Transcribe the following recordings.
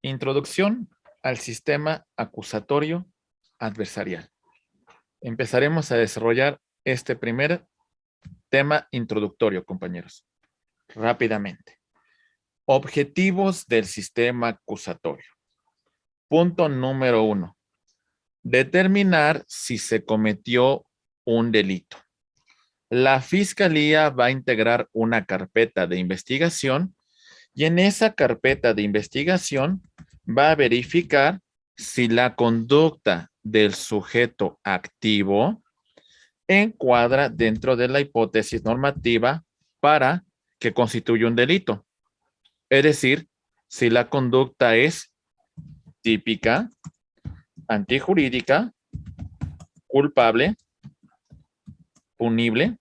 Introducción al sistema acusatorio adversarial. Empezaremos a desarrollar este primer tema introductorio, compañeros. Rápidamente. Objetivos del sistema acusatorio. Punto número 1. Determinar si se cometió un delito. La Fiscalía va a integrar una carpeta de investigación y en esa carpeta de investigación va a verificar si la conducta del sujeto activo encuadra dentro de la hipótesis normativa para que constituya un delito. Es decir, si la conducta es típica, antijurídica, culpable, punible.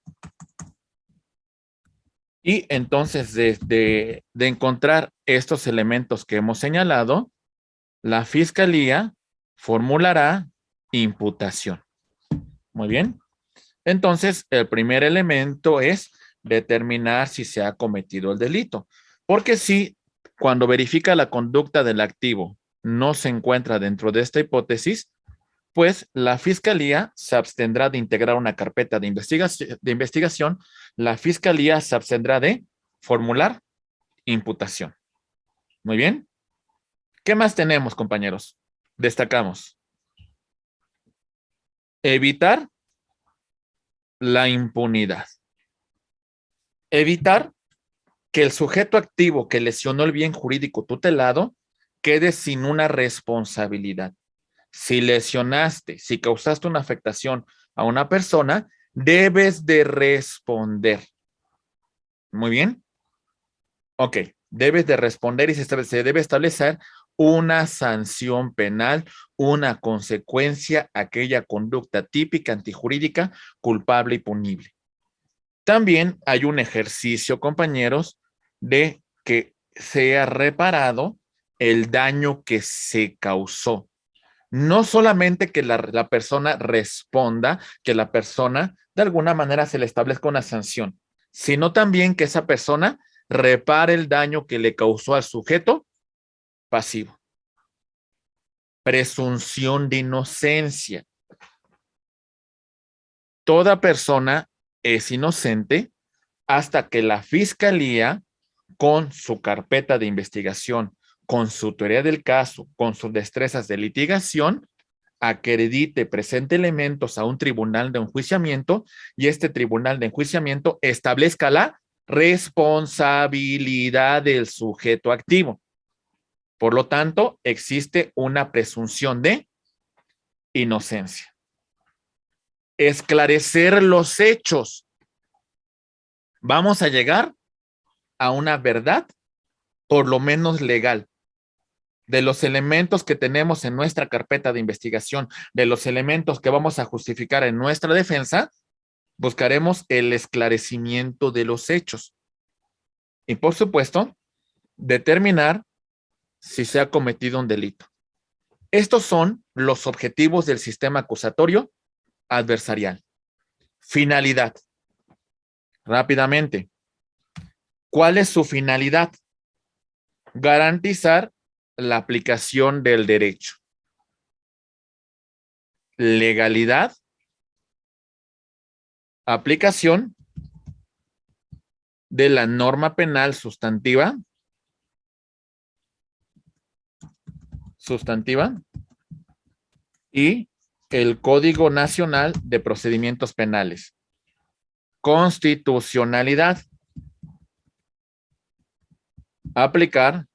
Y entonces, de encontrar estos elementos que hemos señalado, la Fiscalía formulará imputación. Muy bien. Entonces, el primer elemento es determinar si se ha cometido el delito. Porque si cuando verifica la conducta del activo no se encuentra dentro de esta hipótesis, pues la Fiscalía se abstendrá de integrar una carpeta de investigación, la Fiscalía se abstendrá de formular imputación. Muy bien. ¿Qué más tenemos, compañeros? Destacamos. Evitar la impunidad. Evitar que el sujeto activo que lesionó el bien jurídico tutelado quede sin una responsabilidad. Si lesionaste, si causaste una afectación a una persona, debes de responder. Muy bien. Ok, debes de responder y se debe establecer una sanción penal, una consecuencia a aquella conducta típica, antijurídica, culpable y punible. También hay un ejercicio, compañeros, de que sea reparado el daño que se causó. No solamente que la persona responda, que la persona de alguna manera se le establezca una sanción, sino también que esa persona repare el daño que le causó al sujeto pasivo. Presunción de inocencia. Toda persona es inocente hasta que la Fiscalía, con su carpeta de investigación, con su teoría del caso, con sus destrezas de litigación, acredite, presente elementos a un tribunal de enjuiciamiento y este tribunal de enjuiciamiento establezca la responsabilidad del sujeto activo. Por lo tanto, existe una presunción de inocencia. Esclarecer los hechos. Vamos a llegar a una verdad, por lo menos legal, de los elementos que tenemos en nuestra carpeta de investigación, de los elementos que vamos a justificar en nuestra defensa, buscaremos el esclarecimiento de los hechos. Y por supuesto, determinar si se ha cometido un delito. Estos son los objetivos del sistema acusatorio adversarial. Finalidad. Rápidamente. ¿Cuál es su finalidad? Garantizar la aplicación del derecho. Legalidad. Aplicación de la norma penal sustantiva y el Código Nacional de Procedimientos Penales. Constitucionalidad. Aplicar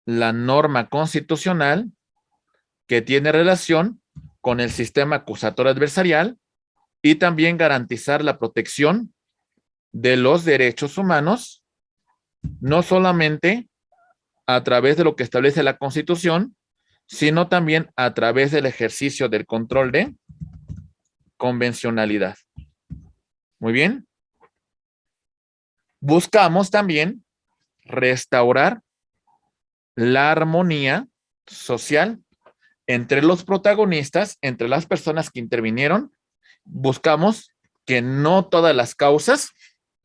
la norma constitucional que tiene relación con el sistema acusatorio adversarial y también garantizar la protección de los derechos humanos, no solamente a través de lo que establece la Constitución, sino también a través del ejercicio del control de convencionalidad. Muy bien. Buscamos también restaurar la armonía social entre los protagonistas, entre las personas que intervinieron. Buscamos que no todas las causas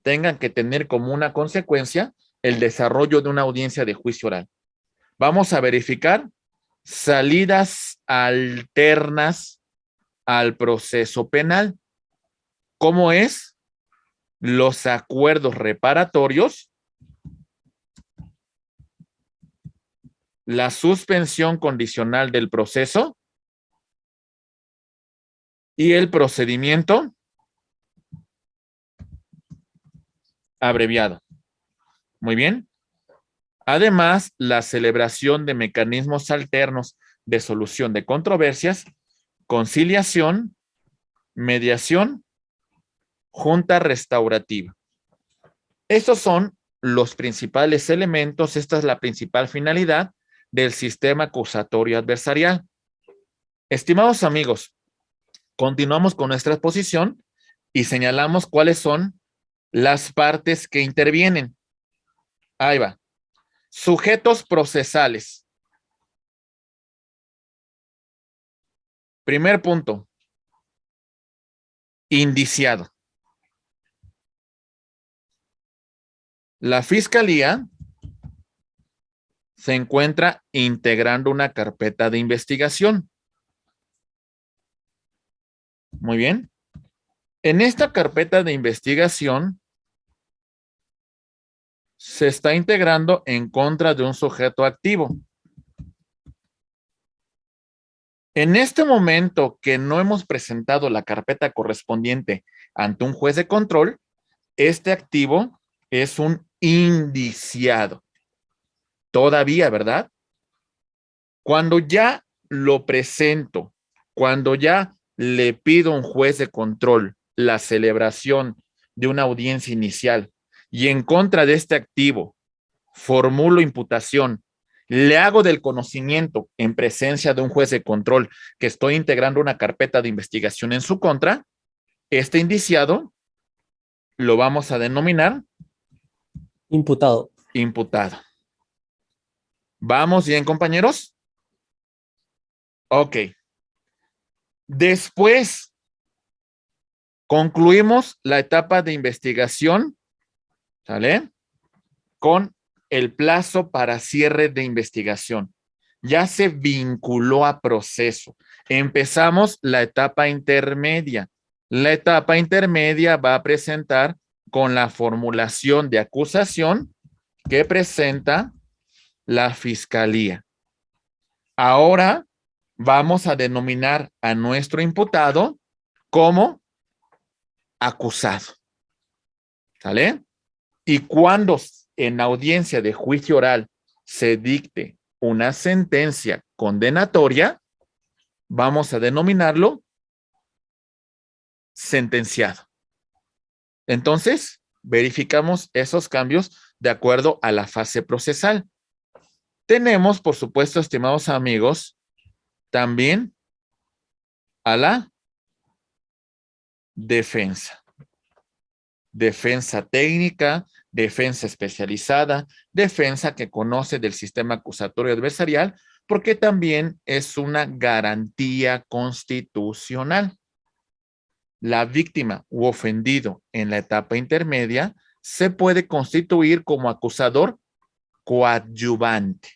tengan que tener como una consecuencia el desarrollo de una audiencia de juicio oral. Vamos a verificar salidas alternas al proceso penal. ¿Cómo es? Los acuerdos reparatorios, la suspensión condicional del proceso y el procedimiento abreviado. Muy bien. Además, la celebración de mecanismos alternos de solución de controversias, conciliación, mediación, junta restaurativa. Estos son los principales elementos, esta es la principal finalidad del sistema acusatorio adversarial. Estimados amigos, continuamos con nuestra exposición y señalamos cuáles son las partes que intervienen. Ahí va. Sujetos procesales. Primer punto. Indiciado. La fiscalía se encuentra integrando una carpeta de investigación. Muy bien. En esta carpeta de investigación se está integrando en contra de un sujeto activo. En este momento que no hemos presentado la carpeta correspondiente ante un juez de control, este activo es un indiciado. Todavía, ¿verdad? Cuando ya lo presento, cuando ya le pido a un juez de control la celebración de una audiencia inicial y en contra de este activo formulo imputación, le hago del conocimiento en presencia de un juez de control que estoy integrando una carpeta de investigación en su contra, este indiciado lo vamos a denominar Imputado. imputado. ¿Vamos bien, compañeros? Ok. Después concluimos la etapa de investigación, ¿sale? Con el plazo para cierre de investigación. Ya se vinculó a proceso. Empezamos la etapa intermedia. La etapa intermedia va a presentar con la formulación de acusación que presenta la fiscalía. Ahora vamos a denominar a nuestro imputado como acusado. ¿Sale? Y cuando en audiencia de juicio oral se dicte una sentencia condenatoria, vamos a denominarlo sentenciado. Entonces, verificamos esos cambios de acuerdo a la fase procesal. Tenemos, por supuesto, estimados amigos, también a la defensa. Defensa técnica, defensa especializada, defensa que conoce del sistema acusatorio adversarial, porque también es una garantía constitucional. La víctima u ofendido en la etapa intermedia se puede constituir como acusador coadyuvante.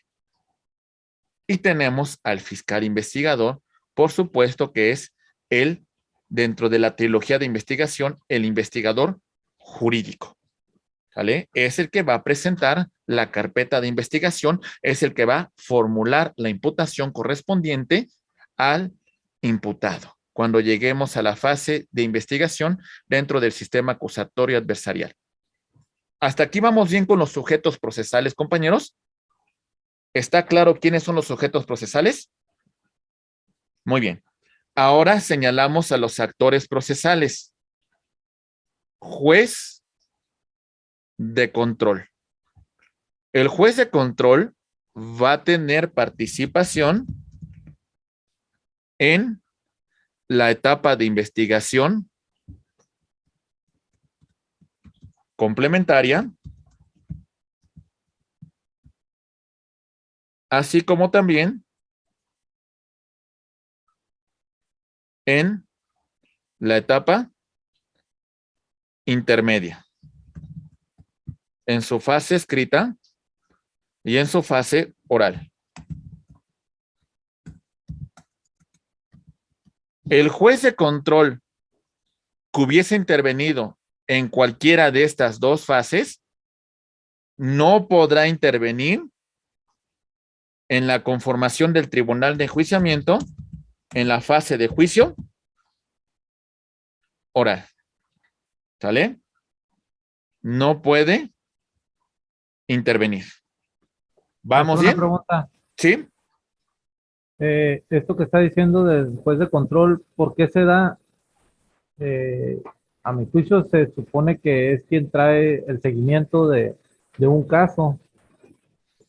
Y tenemos al fiscal investigador, por supuesto que es el, dentro de la trilogía de investigación, el investigador jurídico. ¿Vale? Es el que va a presentar la carpeta de investigación, es el que va a formular la imputación correspondiente al imputado cuando lleguemos a la fase de investigación dentro del sistema acusatorio adversarial. ¿Hasta aquí vamos bien con los sujetos procesales, compañeros? ¿Está claro quiénes son los sujetos procesales? Muy bien. Ahora señalamos a los actores procesales. Juez de control. El juez de control va a tener participación en la etapa de investigación complementaria, así como también en la etapa intermedia, en su fase escrita y en su fase oral. El juez de control que hubiese intervenido en cualquiera de estas dos fases no podrá intervenir en la conformación del tribunal de enjuiciamiento en la fase de juicio oral. ¿Sale? No puede intervenir. ¿Vamos Una bien? pregunta. ¿Sí? Esto que está diciendo del juez de control, ¿por qué se da? Eh, a mi juicio se supone que es quien trae el seguimiento de un caso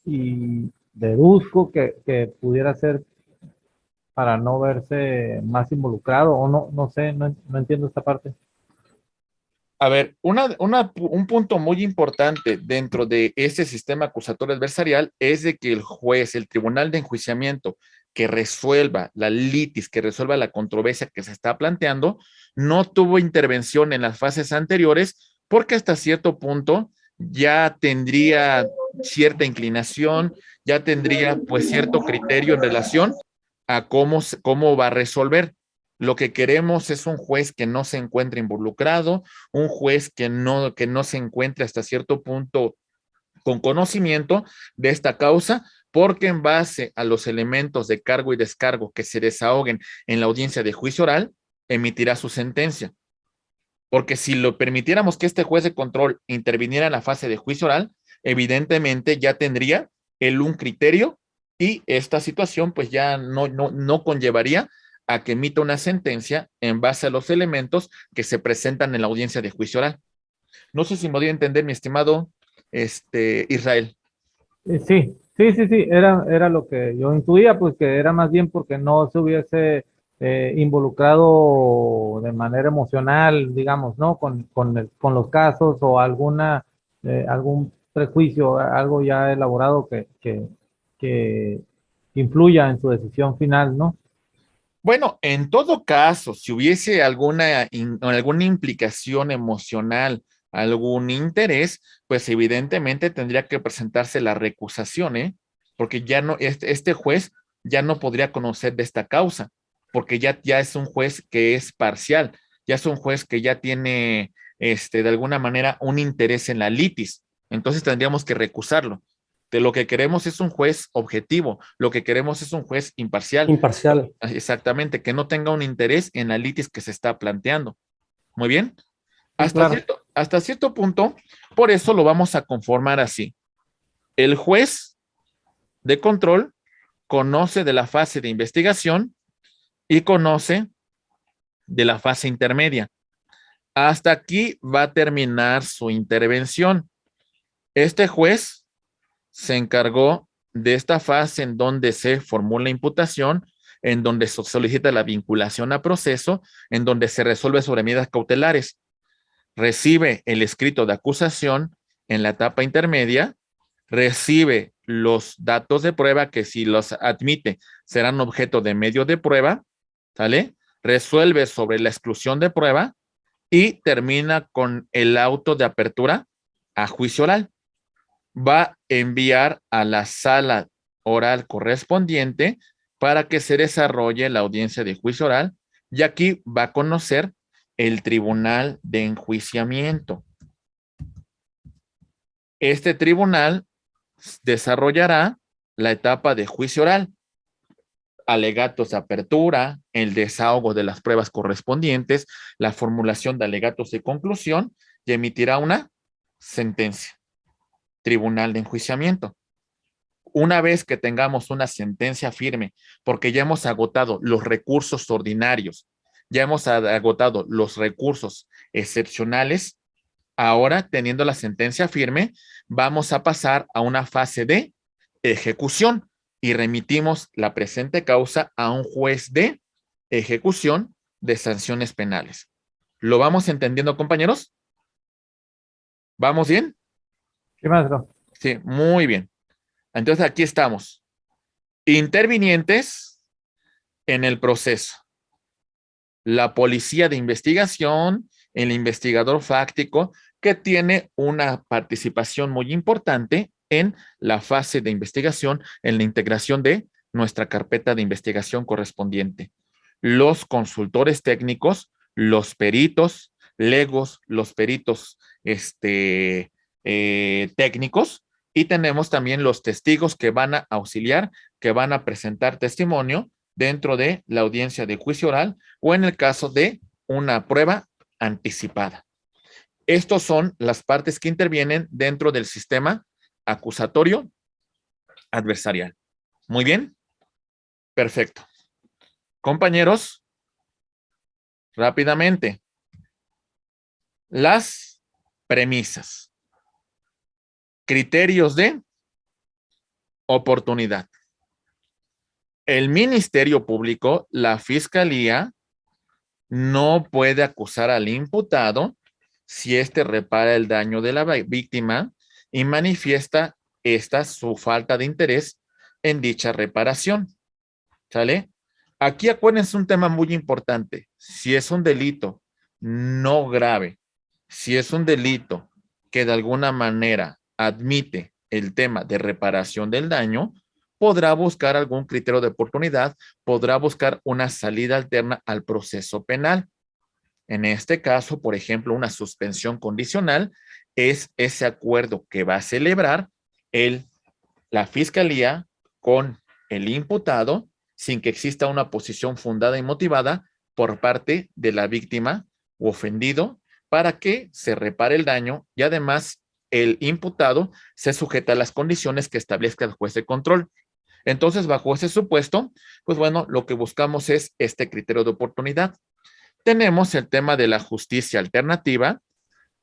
y deduzco que pudiera ser para no verse más involucrado o no, no sé, no entiendo esta parte. A ver, un punto muy importante dentro de ese sistema acusatorio adversarial es de que el juez, el tribunal de enjuiciamiento que resuelva la litis, que resuelva la controversia que se está planteando, no tuvo intervención en las fases anteriores porque hasta cierto punto ya tendría cierta inclinación, ya tendría pues cierto criterio en relación a cómo va a resolver. Lo que queremos es un juez que no se encuentre involucrado, un juez que no se encuentre hasta cierto punto con conocimiento de esta causa, porque en base a los elementos de cargo y descargo que se desahoguen en la audiencia de juicio oral, emitirá su sentencia. Porque si lo permitiéramos que este juez de control interviniera en la fase de juicio oral, evidentemente ya tendría él un criterio y esta situación pues ya no conllevaría a que emita una sentencia en base a los elementos que se presentan en la audiencia de juicio oral. No sé si me doy a entender, mi estimado Israel. Sí, era lo que yo intuía, pues que era más bien porque no se hubiese involucrado de manera emocional, digamos, ¿no? Con los casos o algún prejuicio, algo ya elaborado que influya en su decisión final, ¿no? Bueno, en todo caso, si hubiese alguna implicación emocional, algún interés, pues evidentemente tendría que presentarse la recusación, ¿eh? Porque ya no, este juez ya no podría conocer de esta causa, porque ya es un juez que es parcial, ya es un juez que ya tiene, de alguna manera, un interés en la litis. Entonces tendríamos que recusarlo. De lo que queremos es un juez objetivo, lo que queremos es un juez imparcial. Imparcial. Exactamente, que no tenga un interés en la litis que se está planteando. Muy bien. Sí, claro. Hasta cierto punto, por eso lo vamos a conformar así. El juez de control conoce de la fase de investigación y conoce de la fase intermedia. Hasta aquí va a terminar su intervención. Este juez se encargó de esta fase en donde se formula imputación, en donde se solicita la vinculación a proceso, en donde se resuelve sobre medidas cautelares. Recibe el escrito de acusación en la etapa intermedia, recibe los datos de prueba que si los admite serán objeto de medio de prueba, ¿sale? Resuelve sobre la exclusión de prueba y termina con el auto de apertura a juicio oral. Va a enviar a la sala oral correspondiente para que se desarrolle la audiencia de juicio oral y aquí va a conocer el tribunal de enjuiciamiento. Este tribunal desarrollará la etapa de juicio oral, alegatos de apertura, el desahogo de las pruebas correspondientes, la formulación de alegatos de conclusión y emitirá una sentencia. Tribunal de enjuiciamiento. Una vez que tengamos una sentencia firme, porque ya hemos agotado los recursos ordinarios, ya hemos agotado los recursos excepcionales, ahora teniendo la sentencia firme, vamos a pasar a una fase de ejecución y remitimos la presente causa a un juez de ejecución de sanciones penales. ¿Lo vamos entendiendo, compañeros? ¿Vamos bien? Sí, maestro. Sí, muy bien. Entonces aquí estamos. Intervinientes en el proceso. La policía de investigación, el investigador fáctico, que tiene una participación muy importante en la fase de investigación, en la integración de nuestra carpeta de investigación correspondiente. los consultores técnicos, los peritos, legos, los peritos técnicos, y tenemos también los testigos que van a auxiliar, que van a presentar testimonio dentro de la audiencia de juicio oral o en el caso de una prueba anticipada. Estos son las partes que intervienen dentro del sistema acusatorio adversarial. Muy bien. Perfecto. Compañeros, rápidamente. Las premisas. Criterios de oportunidad. El Ministerio Público, la Fiscalía, no puede acusar al imputado si éste repara el daño de la víctima y manifiesta su falta de interés en dicha reparación. ¿Sale? Aquí acuérdense un tema muy importante. Si es un delito no grave, si es un delito que de alguna manera admite el tema de reparación del daño, podrá buscar algún criterio de oportunidad, podrá buscar una salida alterna al proceso penal. En este caso, por ejemplo, una suspensión condicional es ese acuerdo que va a celebrar la fiscalía con el imputado sin que exista una posición fundada y motivada por parte de la víctima u ofendido para que se repare el daño y además el imputado se sujeta a las condiciones que establezca el juez de control. Entonces, bajo ese supuesto, pues bueno, lo que buscamos es este criterio de oportunidad. Tenemos el tema de la justicia alternativa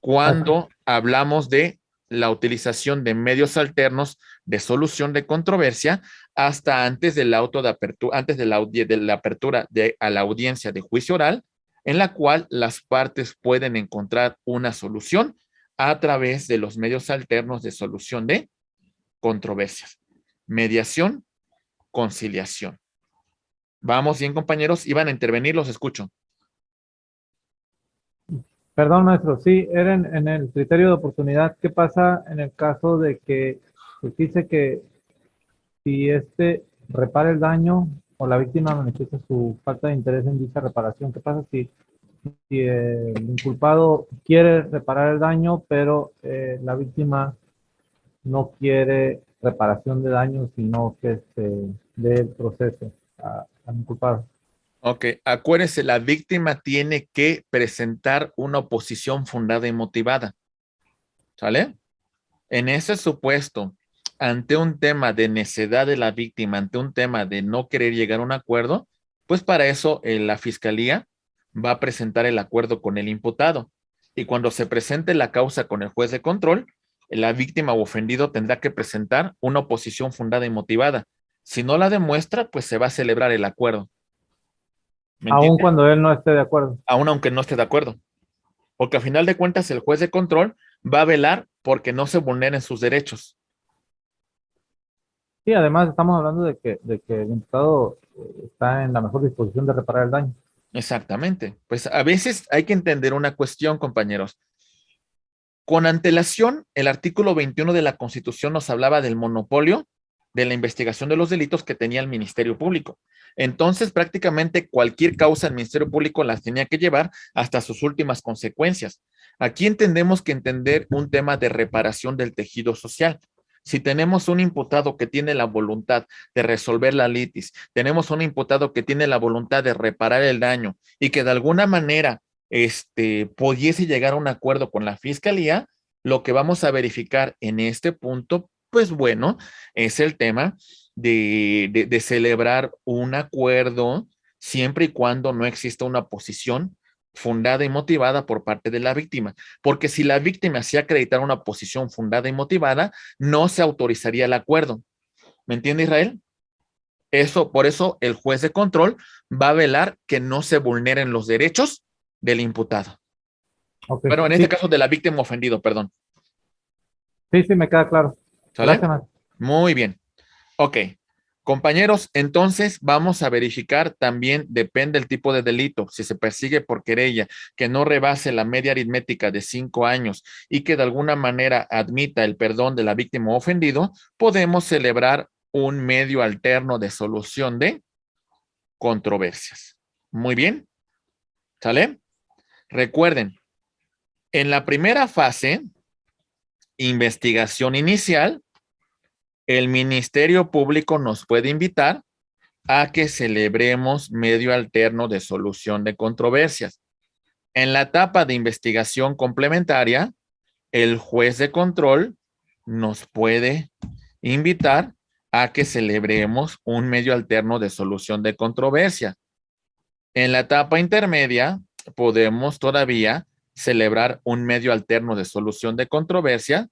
cuando hablamos de la utilización de medios alternos de solución de controversia hasta antes del auto de apertura, antes de la apertura a la audiencia de juicio oral, en la cual las partes pueden encontrar una solución a través de los medios alternos de solución de controversias. Mediación, conciliación. Vamos bien, compañeros, iban a intervenir, los escucho. Perdón, maestro, sí, era en el criterio de oportunidad. ¿Qué pasa en el caso de que pues, dice que si repara el daño o la víctima manifiesta su falta de interés en dicha reparación? ¿Qué pasa si el inculpado quiere reparar el daño, pero la víctima no quiere reparación de daño, sino que se dé el proceso al inculpado? Ok, acuérdense, la víctima tiene que presentar una oposición fundada y motivada. ¿Sale? En ese supuesto, ante un tema de necedad de la víctima, ante un tema de no querer llegar a un acuerdo, pues para eso la fiscalía va a presentar el acuerdo con el imputado. Y cuando se presente la causa con el juez de control, la víctima o ofendido tendrá que presentar una oposición fundada y motivada. Si no la demuestra, pues se va a celebrar el acuerdo. Aun cuando él no esté de acuerdo. Aún aunque no esté de acuerdo. Porque a final de cuentas el juez de control va a velar porque no se vulneren sus derechos. Sí, además estamos hablando de que el imputado está en la mejor disposición de reparar el daño. Exactamente. Pues a veces hay que entender una cuestión, compañeros. Con antelación, el artículo 21 de la Constitución nos hablaba del monopolio de la investigación de los delitos que tenía el Ministerio Público. Entonces, prácticamente cualquier causa el Ministerio Público las tenía que llevar hasta sus últimas consecuencias. Aquí entendemos que entender un tema de reparación del tejido social. Si tenemos un imputado que tiene la voluntad de resolver la litis, tenemos un imputado que tiene la voluntad de reparar el daño y que de alguna manera pudiese llegar a un acuerdo con la fiscalía, lo que vamos a verificar en este punto, pues bueno, es el tema de celebrar un acuerdo siempre y cuando no exista una posición fundada y motivada por parte de la víctima, porque si la víctima se acreditara una posición fundada y motivada, no se autorizaría el acuerdo. ¿Me entiende, Israel? Por eso el juez de control va a velar que no se vulneren los derechos del imputado. Okay. Pero en este caso de la víctima ofendido, perdón. Sí, me queda claro. ¿Sale? Gracias, maestro. Muy bien. Ok. Compañeros, entonces vamos a verificar también, depende del tipo de delito, si se persigue por querella, que no rebase la media aritmética de 5 años y que de alguna manera admita el perdón de la víctima ofendido, podemos celebrar un medio alterno de solución de controversias. Muy bien. ¿Sale? Recuerden, en la primera fase, investigación inicial, el Ministerio Público nos puede invitar a que celebremos medio alterno de solución de controversias. En la etapa de investigación complementaria, el juez de control nos puede invitar a que celebremos un medio alterno de solución de controversia. En la etapa intermedia, podemos todavía celebrar un medio alterno de solución de controversia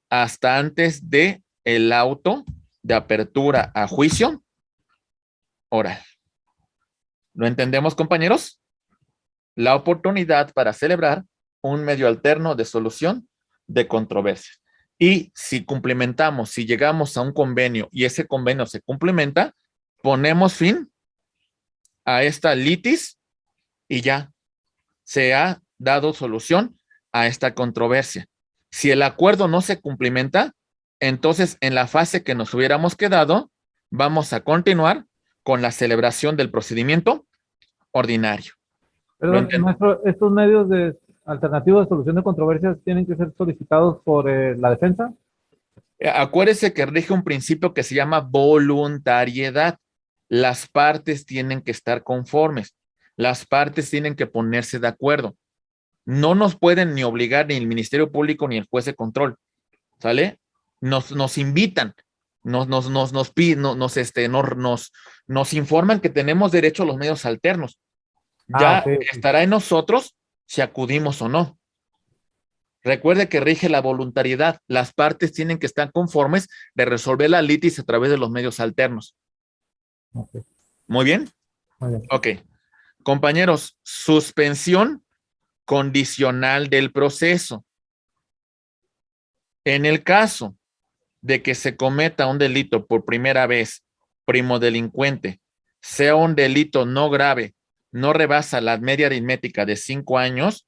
hasta antes de el auto de apertura a juicio oral. ¿Lo entendemos, compañeros? La oportunidad para celebrar un medio alterno de solución de controversia. Y si cumplimentamos, si llegamos a un convenio y ese convenio se cumplimenta, ponemos fin a esta litis y ya se ha dado solución a esta controversia. Si el acuerdo no se cumplimenta, entonces en la fase que nos hubiéramos quedado, vamos a continuar con la celebración del procedimiento ordinario. Perdón, maestro, estos medios alternativos de solución de controversias tienen que ser solicitados por la defensa. Acuérdese que rige un principio que se llama voluntariedad. Las partes tienen que estar conformes. Las partes tienen que ponerse de acuerdo. No nos pueden ni obligar ni el Ministerio Público ni el juez de control. ¿Sale? Nos invitan, nos piden, nos informan que tenemos derecho a los medios alternos. Ya okay. estará en nosotros si acudimos o no. Recuerde que rige la voluntariedad. Las partes tienen que estar conformes de resolver la litis a través de los medios alternos. Okay. ¿Muy bien? Muy bien. Ok. Compañeros, suspensión condicional del proceso. En el caso de que se cometa un delito por primera vez, primo delincuente, sea un delito no grave, no rebasa la media aritmética de 5 años,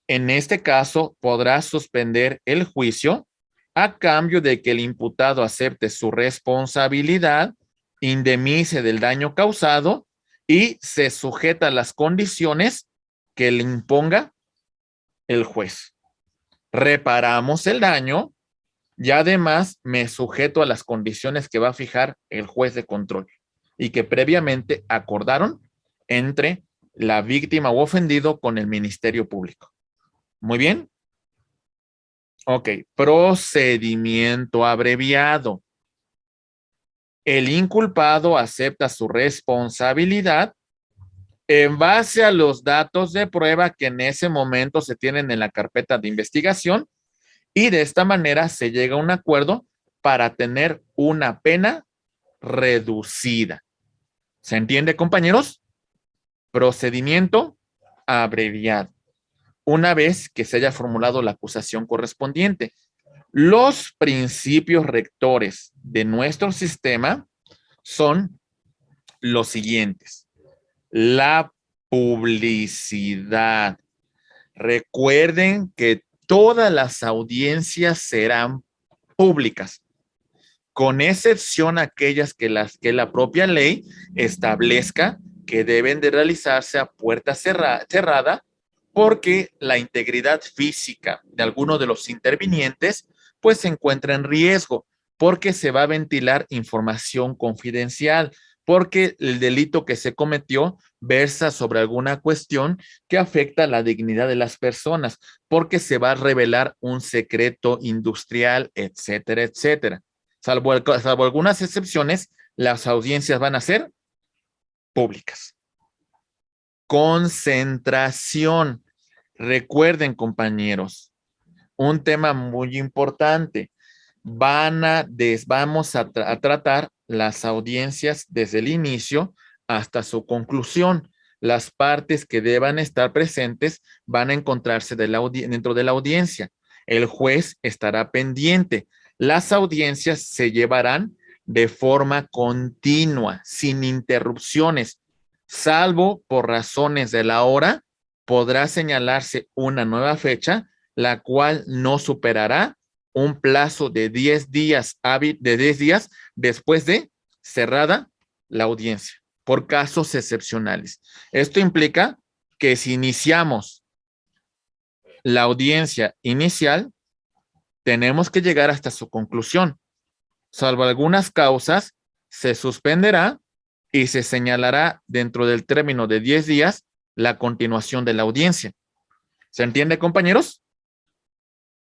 en este caso podrá suspender el juicio a cambio de que el imputado acepte su responsabilidad, indemnice del daño causado y se sujeta a las condiciones que le imponga el juez. Reparamos el daño y además me sujeto a las condiciones que va a fijar el juez de control y que previamente acordaron entre la víctima o ofendido con el Ministerio Público. Muy bien. Ok, procedimiento abreviado. El inculpado acepta su responsabilidad en base a los datos de prueba que en ese momento se tienen en la carpeta de investigación y de esta manera se llega a un acuerdo para tener una pena reducida. ¿Se entiende, compañeros? Procedimiento abreviado. Una vez que se haya formulado la acusación correspondiente. Los principios rectores de nuestro sistema son los siguientes. La publicidad. Recuerden que todas las audiencias serán públicas, con excepción aquellas que la propia ley establezca que deben de realizarse a puerta cerrada, porque la integridad física de alguno de los intervinientes pues se encuentra en riesgo, porque se va a ventilar información confidencial, porque el delito que se cometió versa sobre alguna cuestión que afecta la dignidad de las personas, porque se va a revelar un secreto industrial, etcétera, etcétera. Salvo algunas excepciones, las audiencias van a ser públicas. Concentración. Recuerden, compañeros, un tema muy importante. Vamos a tratar las audiencias desde el inicio hasta su conclusión. Las partes que deban estar presentes van a encontrarse dentro de la audiencia. El juez estará pendiente. Las audiencias se llevarán de forma continua, sin interrupciones, salvo por razones de la hora, podrá señalarse una nueva fecha, la cual no superará un plazo de 10 días después de cerrada la audiencia. por casos excepcionales. Esto implica que si iniciamos la audiencia inicial, tenemos que llegar hasta su conclusión. Salvo algunas causas, se suspenderá y se señalará dentro del término de 10 días la continuación de la audiencia. ¿Se entiende, compañeros?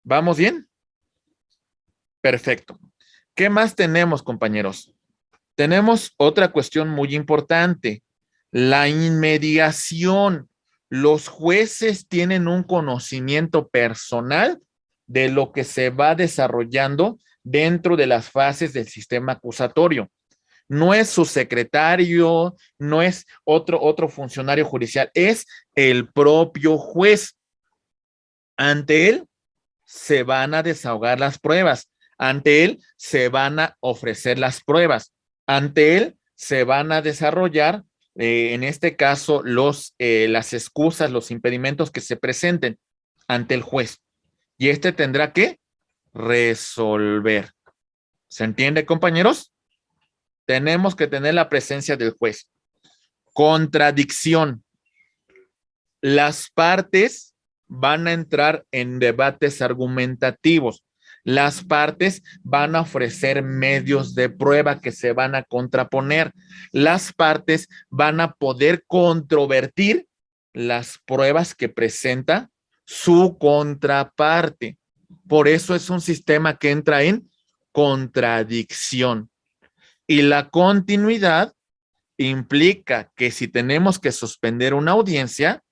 ¿Vamos bien? Perfecto. ¿Qué más tenemos, compañeros? Tenemos otra cuestión muy importante, la inmediación. Los jueces tienen un conocimiento personal de lo que se va desarrollando dentro de las fases del sistema acusatorio. No es su secretario, no es otro funcionario judicial, es el propio juez. Ante él se van a desahogar las pruebas, ante él se van a ofrecer las pruebas, ante él se van a desarrollar, en este caso, las excusas, los impedimentos que se presenten ante el juez. Y este tendrá que resolver. ¿Se entiende, compañeros? Tenemos que tener la presencia del juez. Contradicción. Las partes van a entrar en debates argumentativos. Las partes van a ofrecer medios de prueba que se van a contraponer. Las partes van a poder controvertir las pruebas que presenta su contraparte. Por eso es un sistema que entra en contradicción. Y la continuidad implica que si tenemos que suspender una audiencia,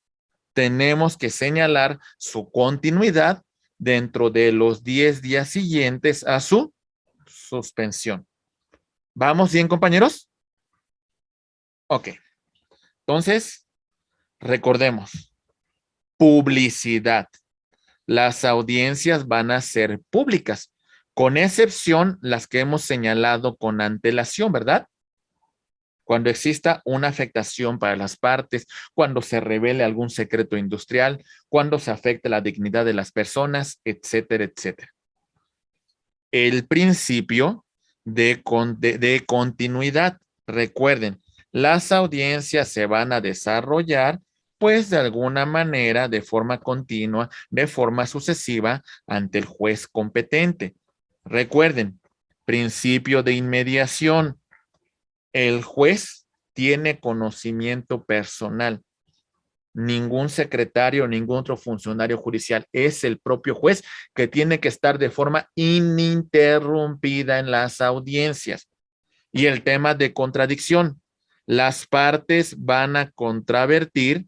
tenemos que señalar su continuidad dentro de los 10 días siguientes a su suspensión. ¿Vamos bien, compañeros? Ok. Entonces, recordemos, publicidad. Las audiencias van a ser públicas, con excepción las que hemos señalado con antelación, ¿verdad? Cuando exista una afectación para las partes, cuando se revele algún secreto industrial, cuando se afecte la dignidad de las personas, etcétera, etcétera. El principio de continuidad. Recuerden, las audiencias se van a desarrollar, pues de alguna manera, de forma continua, de forma sucesiva, ante el juez competente. Recuerden, principio de inmediación. El juez tiene conocimiento personal. Ningún secretario, ningún otro funcionario judicial. Es el propio juez que tiene que estar de forma ininterrumpida en las audiencias. Y el tema de contradicción. Las partes van a contravertir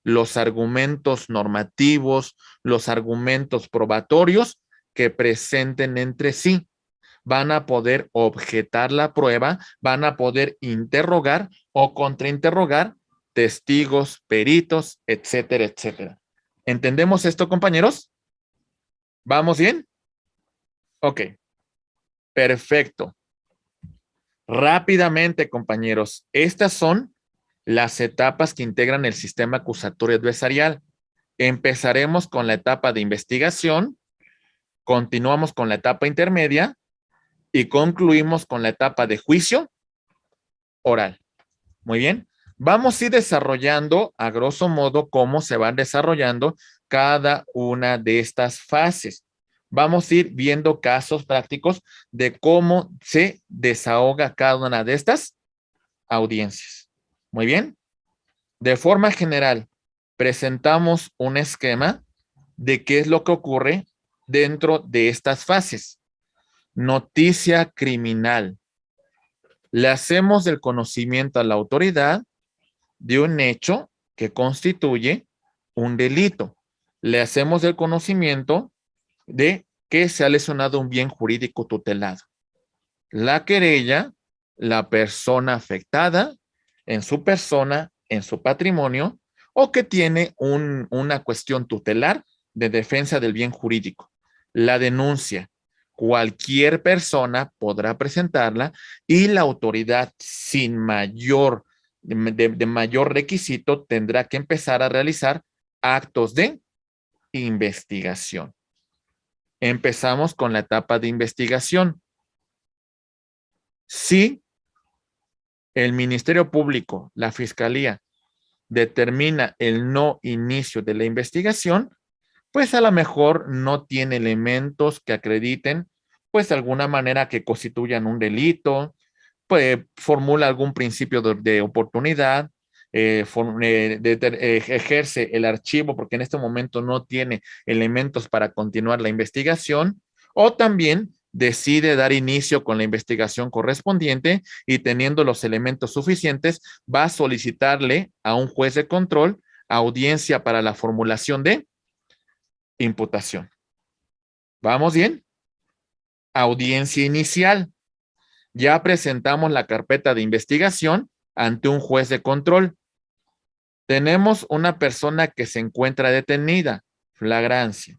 los argumentos normativos, los argumentos probatorios que presenten entre sí. Van a poder objetar la prueba, van a poder interrogar o contrainterrogar testigos, peritos, etcétera, etcétera. ¿Entendemos esto, compañeros? ¿Vamos bien? Ok, perfecto. Rápidamente, compañeros, estas son las etapas que integran el sistema acusatorio adversarial. Empezaremos con la etapa de investigación, continuamos con la etapa intermedia y concluimos con la etapa de juicio oral. Muy bien. Vamos a ir desarrollando a grosso modo cómo se van desarrollando cada una de estas fases. Vamos a ir viendo casos prácticos de cómo se desahoga cada una de estas audiencias. Muy bien. De forma general, presentamos un esquema de qué es lo que ocurre dentro de estas fases. Noticia criminal. Le hacemos del conocimiento a la autoridad de un hecho que constituye un delito. Le hacemos el conocimiento de que se ha lesionado un bien jurídico tutelado. La querella, la persona afectada en su persona, en su patrimonio, o que tiene una cuestión tutelar de defensa del bien jurídico. La denuncia. Cualquier persona podrá presentarla y la autoridad sin mayor de mayor requisito tendrá que empezar a realizar actos de investigación. Empezamos con la etapa de investigación. Si el Ministerio Público, la Fiscalía, determina el no inicio de la investigación, pues a lo mejor no tiene elementos que acrediten, pues de alguna manera que constituyan un delito, pues formula algún principio de oportunidad, ejerce el archivo porque en este momento no tiene elementos para continuar la investigación, o también decide dar inicio con la investigación correspondiente y teniendo los elementos suficientes, va a solicitarle a un juez de control audiencia para la formulación de imputación. ¿Vamos bien? Audiencia inicial. Ya presentamos la carpeta de investigación ante un juez de control. Tenemos una persona que se encuentra detenida, flagrancia,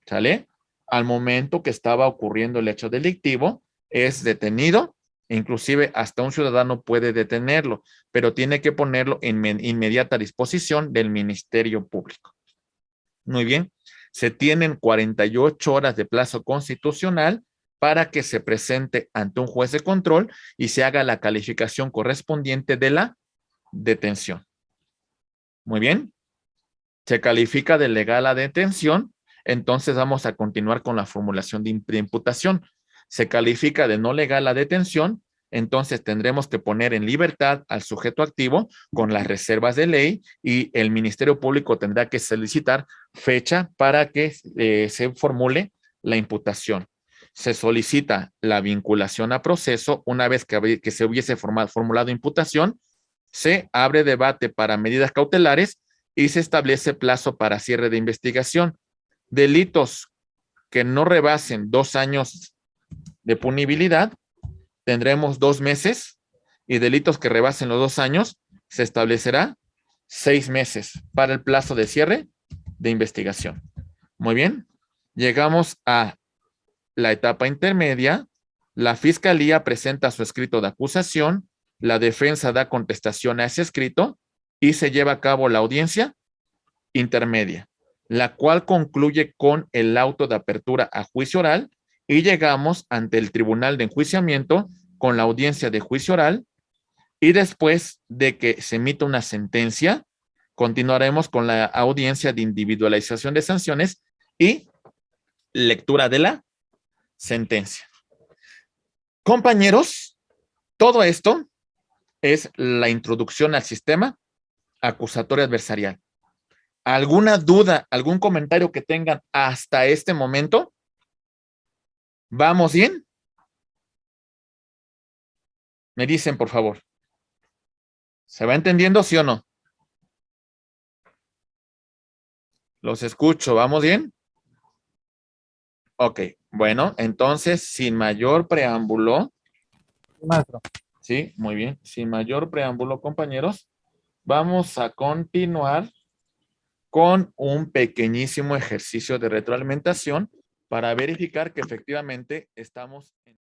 ¿sale? Al momento que estaba ocurriendo el hecho delictivo, es detenido, inclusive hasta un ciudadano puede detenerlo, pero tiene que ponerlo en inmediata disposición del Ministerio Público. Muy bien, se tienen 48 horas de plazo constitucional para que se presente ante un juez de control y se haga la calificación correspondiente de la detención. Muy bien, se califica de legal la detención, entonces vamos a continuar con la formulación de imputación. Se califica de no legal la detención, entonces tendremos que poner en libertad al sujeto activo con las reservas de ley y el Ministerio Público tendrá que solicitar fecha para que se formule la imputación. Se solicita la vinculación a proceso. Una vez que se hubiese formulado imputación, se abre debate para medidas cautelares y se establece plazo para cierre de investigación. Delitos que no rebasen 2 años de punibilidad, tendremos 2 meses, y delitos que rebasen los 2 años, se establecerá 6 meses para el plazo de cierre de investigación. Muy bien, llegamos a la etapa intermedia. La Fiscalía presenta su escrito de acusación, la defensa da contestación a ese escrito y se lleva a cabo la audiencia intermedia, la cual concluye con el auto de apertura a juicio oral y llegamos ante el tribunal de enjuiciamiento con la audiencia de juicio oral y después de que se emita una sentencia, continuaremos con la audiencia de individualización de sanciones y lectura de la sentencia. Compañeros, todo esto es la introducción al sistema acusatorio adversarial. ¿Alguna duda, algún comentario que tengan hasta este momento? ¿Vamos bien? Me dicen, por favor. ¿Se va entendiendo, sí o no? Los escucho, ¿vamos bien? Ok, bueno, entonces, sin mayor preámbulo. Maestro. Sí, muy bien. Sin mayor preámbulo, compañeros, vamos a continuar con un pequeñísimo ejercicio de retroalimentación para verificar que efectivamente estamos en